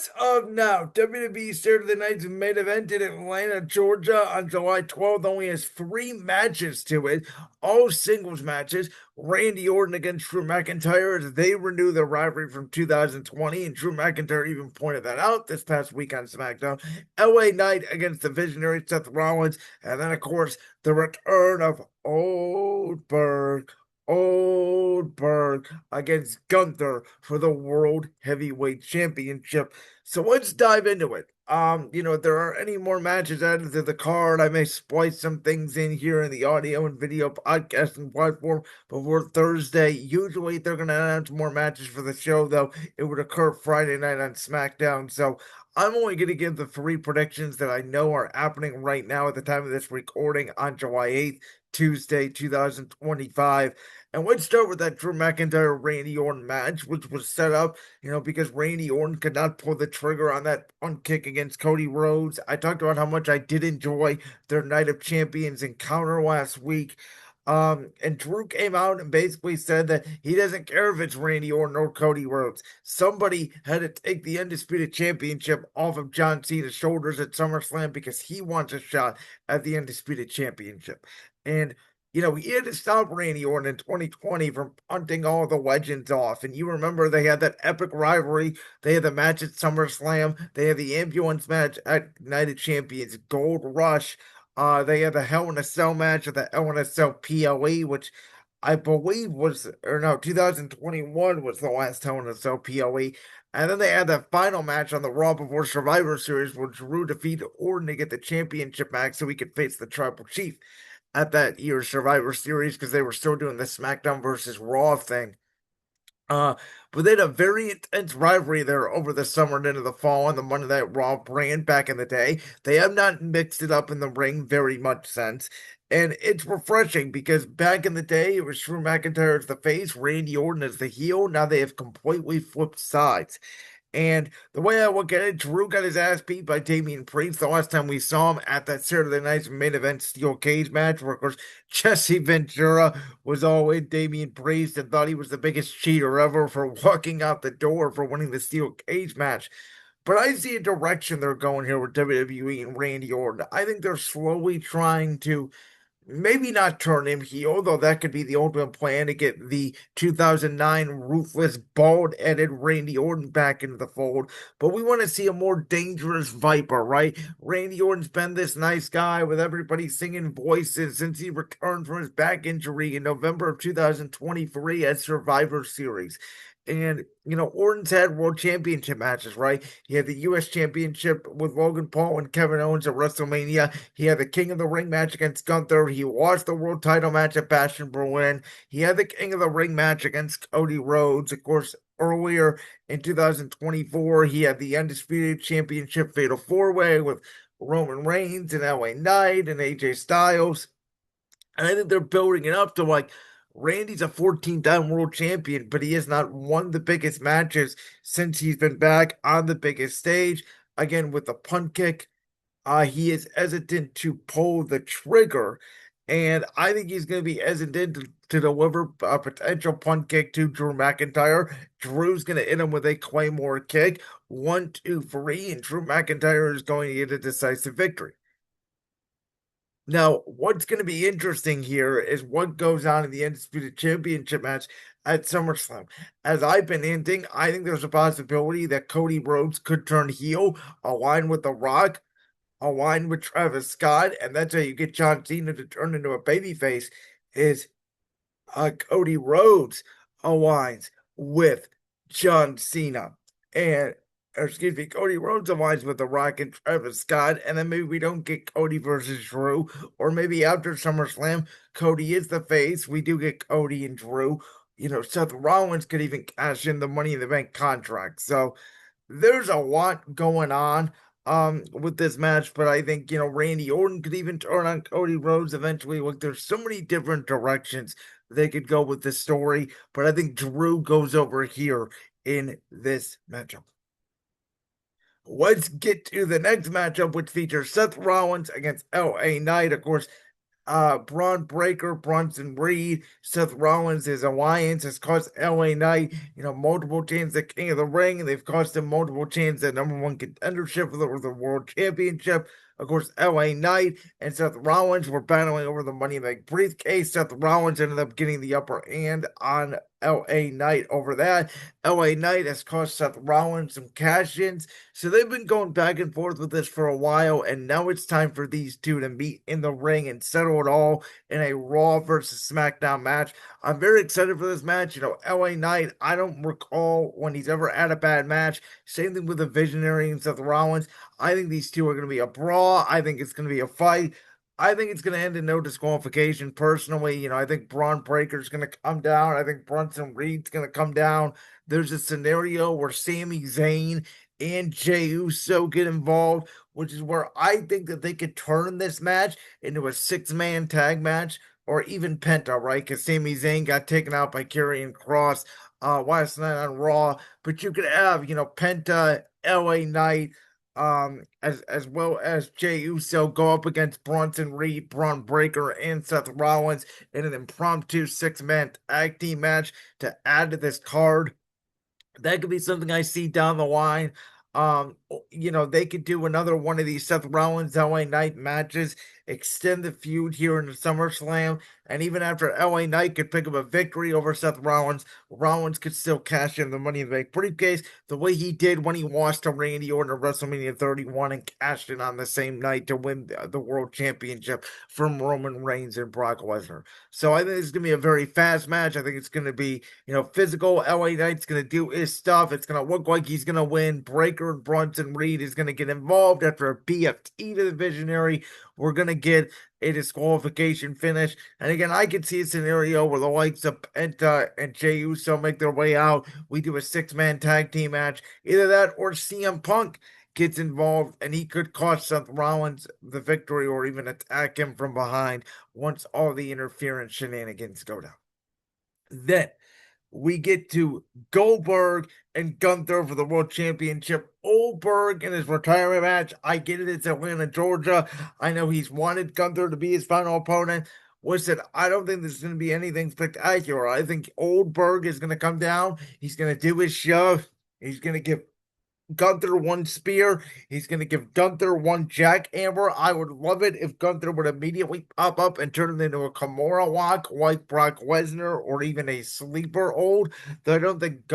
As of now, WWE Saturday Night's main event in Atlanta, Georgia on July 12th only has three matches to it, all singles matches. Randy Orton against Drew McIntyre as they renew their rivalry from 2020, and Drew McIntyre even pointed that out this past week on SmackDown. LA Knight against the visionary Seth Rollins, and then, of course, the return of Oldberg against Gunther for the World Heavyweight Championship. So let's dive into it. If there are any more matches added to the card, I may splice some things in here in the audio and video podcasting platform before Thursday. Usually they're gonna announce more matches for the show, though it would occur Friday night on SmackDown. So I'm only gonna give the three predictions that I know are happening right now at the time of this recording on July 8th, Tuesday, 2025. And let's start with that Drew McIntyre Randy Orton match, which was set up, because Randy Orton could not pull the trigger on that punt kick against Cody Rhodes. I talked about how much I did enjoy their Night of Champions encounter last week. And Drew came out and basically said that he doesn't care if it's Randy Orton or Cody Rhodes. Somebody had to take the Undisputed Championship off of John Cena's shoulders at SummerSlam because he wants a shot at the Undisputed Championship. And he had to stop Randy Orton in 2020 from punting all the legends off. And you remember they had that epic rivalry. They had the match at SummerSlam. They had the ambulance match at Night of Champions, Gold Rush. They had the Hell in a Cell match at the Hell in a Cell PLE, which I believe was, or no, 2021 was the last Hell in a Cell PLE. And then they had the final match on the Raw before Survivor Series where Drew defeated Orton to get the championship back so he could face the Tribal Chief at that year's Survivor Series because they were still doing the SmackDown versus Raw thing. Uh, but they had a very intense rivalry there over the summer and into the fall on the Monday Night Raw brand back in the day. They have not mixed it up in the ring very much since. And it's refreshing because back in the day, it was Drew McIntyre as the face, Randy Orton as the heel. Now they have completely flipped sides. And the way I look at it, Drew got his ass beat by Damian Priest the last time we saw him at that Saturday night's main event steel cage match, where, of course, Jesse Ventura was all in Damian Priest and thought he was the biggest cheater ever for walking out the door for winning the steel cage match. But I see a direction they're going here with WWE and Randy Orton. I think they're slowly trying to maybe not turn him heel, though that could be the ultimate plan to get the 2009 ruthless, bald-headed Randy Orton back into the fold. But we want to see a more dangerous Viper, right? Randy Orton's been this nice guy with everybody singing voices since he returned from his back injury in November of 2023 at Survivor Series. And, Orton's had world championship matches, right? He had the U.S. championship with Logan Paul and Kevin Owens at WrestleMania. He had the King of the Ring match against Gunther. He lost the world title match at Bash in Berlin. He had the King of the Ring match against Cody Rhodes. Of course, earlier in 2024, he had the Undisputed Championship Fatal 4-Way with Roman Reigns and LA Knight and AJ Styles. And I think they're building it up to like Randy's a 14-time world champion, but he has not won the biggest matches since he's been back on the biggest stage. Again, with the punt kick, he is hesitant to pull the trigger. And I think he's going to be hesitant to deliver a potential punt kick to Drew McIntyre. Drew's going to hit him with a Claymore kick. 1, 2, 3, and Drew McIntyre is going to get a decisive victory. Now, what's going to be interesting here is what goes on in the Undisputed Championship match at SummerSlam. As I've been hinting, I think there's a possibility that Cody Rhodes could turn heel, align with The Rock, align with Travis Scott, and that's how you get John Cena to turn into a babyface, is Cody Rhodes aligns with John Cena. And Cody Rhodes aligns with The Rock and Travis Scott, and then maybe we don't get Cody versus Drew, or maybe after SummerSlam, Cody is the face. We do get Cody and Drew. Seth Rollins could even cash in the Money in the Bank contract. So there's a lot going on with this match, but I think Randy Orton could even turn on Cody Rhodes eventually. Look, there's so many different directions they could go with this story, but I think Drew goes over here in this matchup. Let's get to the next matchup, which features Seth Rollins against LA Knight. Of course, Braun Breaker, Bronson Reed, Seth Rollins, his alliance has cost LA Knight, multiple times the King of the Ring, and they've cost him multiple times the number one contendership for the World Championship. Of course, LA Knight and Seth Rollins were battling over the Money in the Bank briefcase. Seth Rollins ended up getting the upper hand on LA Knight over that. LA Knight has cost Seth Rollins some cash ins. So they've been going back and forth with this for a while, and now it's time for these two to meet in the ring and settle it all in a Raw versus SmackDown match. I'm very excited for this match. LA Knight, I don't recall when he's ever had a bad match. Same thing with the Visionary and Seth Rollins. I think these two are going to be a brawl. I think it's going to be a fight. I think it's going to end in no disqualification personally. I think Braun Breaker's going to come down. I think Bronson Reed's going to come down. There's a scenario where Sami Zayn and Jey Uso get involved, which is where I think that they could turn this match into a six-man tag match or even Penta, right? Because Sami Zayn got taken out by Karrion Kross last night on Raw. But you could have, Penta, LA Knight, as well as Jey Uso go up against Bronson Reed, Braun Breaker, and Seth Rollins in an impromptu six-man tag team match to add to this card. That could be something I see down the line. They could do another one of these Seth Rollins LA Knight matches, extend the feud here in the SummerSlam, and even after LA Knight could pick up a victory over Seth Rollins, Rollins could still cash in the Money in the Bank briefcase the way he did when he lost to Randy Orton at WrestleMania 31 and cashed in on the same night to win the World Championship from Roman Reigns and Brock Lesnar. So I think it's going to be a very fast match. I think it's going to be, physical. LA Knight's going to do his stuff. It's going to look like he's going to win. Breaker and Bronson Reed is going to get involved after a BFT to the Visionary. We're going to get a disqualification finish. And again, I could see a scenario where the likes of Penta and Jey Uso make their way out. We do a six-man tag team match. Either that or CM Punk gets involved and he could cost Seth Rollins the victory or even attack him from behind once all the interference shenanigans go down. Then we get to Goldberg and Gunther for the World Championship. OLDBerg in his retirement match. I get it. It's Atlanta, Georgia. I know he's wanted Gunther to be his final opponent. Listen, I don't think there's going to be anything spectacular. I think OLDBerg is going to come down. He's going to do his shove. He's going to give Gunther one spear. He's going to give Gunther one jackhammer. I would love it if Gunther would immediately pop up and turn it into a Kimura lock like Brock Lesnar or even a sleeper hold. Though I don't think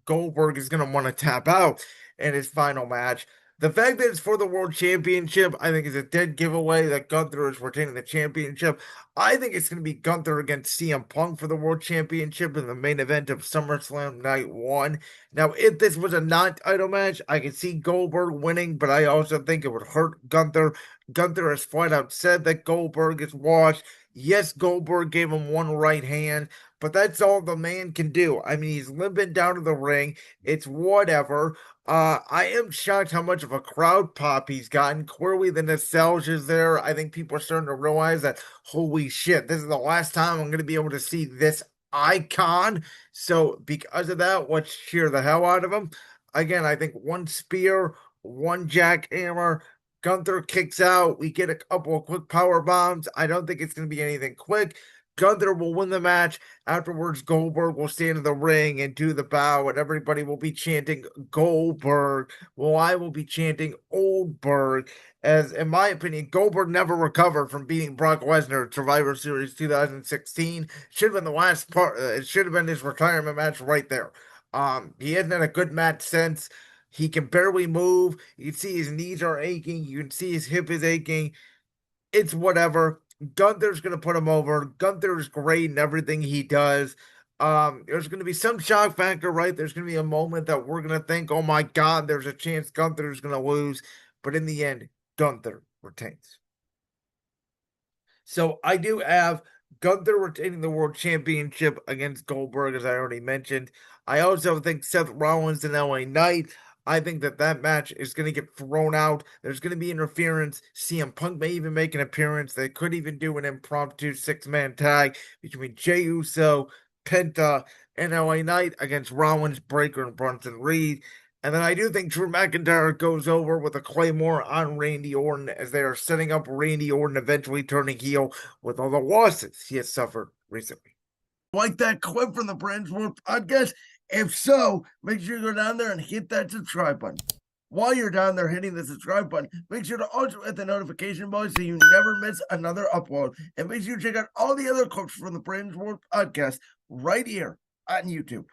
Goldberg is going to want to tap out in his final match. The fact that it's for the World Championship, I think is a dead giveaway that Gunther is retaining the championship. I think it's going to be Gunther against CM Punk for the World Championship in the main event of SummerSlam Night 1. Now, if this was a non-title match, I could see Goldberg winning, but I also think it would hurt Gunther. Gunther has flat out said that Goldberg is washed. Yes, Goldberg gave him one right hand, but that's all the man can do. I mean, he's limping down to the ring. It's whatever. I am shocked how much of a crowd pop he's gotten. Clearly, the nostalgia is there. I think people are starting to realize that, holy shit, this is the last time I'm going to be able to see this icon. So, because of that, let's cheer the hell out of him. Again, I think one spear, one jackhammer. Gunther kicks out. We get a couple of quick power bombs. I don't think it's going to be anything quick. Gunther will win the match. Afterwards, Goldberg will stand in the ring and do the bow, and everybody will be chanting Goldberg. Well, I will be chanting OLDBerg. As in my opinion, Goldberg never recovered from beating Brock Lesnar at Survivor Series 2016. Should have been the last part. It should have been his retirement match right there. He hasn't had a good match since. He can barely move. You can see his knees are aching. You can see his hip is aching. It's whatever. Gunther's going to put him over. Gunther's great in everything he does. There's going to be some shock factor, right? There's going to be a moment that we're going to think, oh my God, there's a chance Gunther's going to lose. But in the end, Gunther retains. So I do have Gunther retaining the World Championship against Goldberg, as I already mentioned. I also think Seth Rollins and LA Knight. I think that match is going to get thrown out. There's going to be interference. CM Punk may even make an appearance. They could even do an impromptu six-man tag between Jey Uso, Penta, and LA Knight against Rollins, Breaker, and Bronson Reed. And then I do think Drew McIntyre goes over with a Claymore on Randy Orton as they are setting up Randy Orton eventually turning heel with all the losses he has suffered recently. Like that clip from the Brandsworth podcast? If so, make sure you go down there and hit that subscribe button. While you're down there hitting the subscribe button, make sure to also hit the notification bell so you never miss another upload. And make sure you check out all the other clips from the Brandsworth podcast right here on YouTube.